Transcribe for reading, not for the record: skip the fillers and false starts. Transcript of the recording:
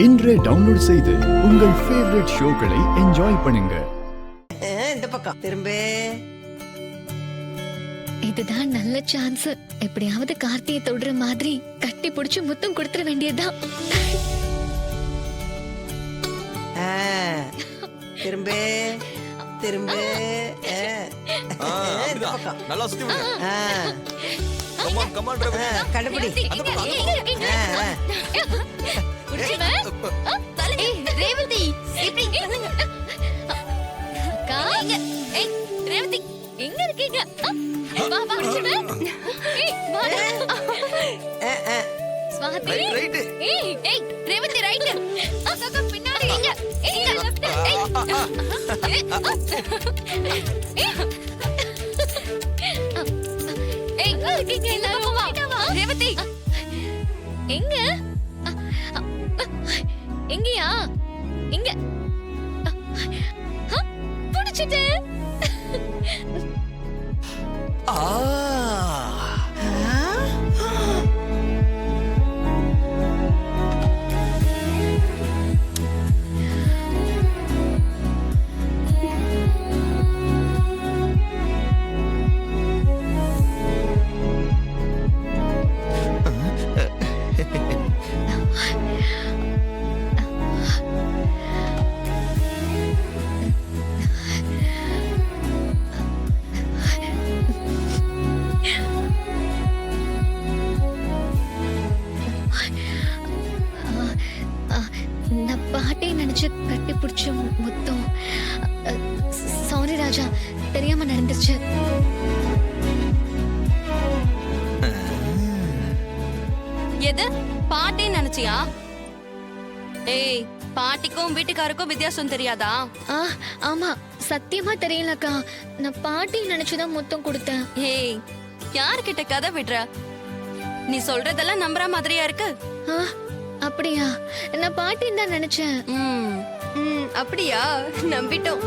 இன்றே டவுன்லோட் செய்து உங்கள் ஃபேவரட் ஷோக்களை என்ஜாய் பண்ணுங்க. இந்த பக்கம் திரும்ப. இதுதான் நல்ல சான்ஸ். எப்படியாவது கார்த்தியை தொடுற மாதிரி கட்டி பிடிச்சு முத்தம் கொடுத்துட வேண்டியதுதான். திரும்ப திரும்ப. இந்த பக்கம் நல்லா சுத்தி விடுங்க. Come on come on Ravi. கண்டுபிடி. ரேவதி இப்படி பண்ணுங்க. காங்க. ஏய் ரேவதி எங்க இருக்கீங்க? வா வா பிடிச்சிடு. ஏய் வா. ஸ்வாதி. ரைட். ஏய் ரேவதி ரைட். அக்கா பின்னாடி இங்க. ஏய் லெஃப்ட். ஏய் எங்க இருக்கீங்க எல்லாரும்? வா ரேவதி. எங்க? எங்கயா? இங்க. புடிச்சிட்டு. நான் பாட்டை நினைச்சு கட்டி பிடிச்ச முத்தம். சாரி ராஜா, தெரியாம நடந்துருச்சு. எது பாட்டி நினைச்சியா? ஏய் பாட்டிக்கும் வீட்டுக்காருக்கும் வித்தியாசம் தெரியாதா? ஆமா சத்தியமா தெரியலக்கா. நான் பாட்டி நினைச்சுதான் முத்தம் கொடுத்தேன். ஏய் யார்கிட்ட கதை விடுற? நீ சொல்றதெல்லாம் நம்புற மாதிரியா இருக்கு. அப்படியா? நான் பாட்டின்னு தான் நினைச்சேன். அப்படியா? நம்பிட்டோம்.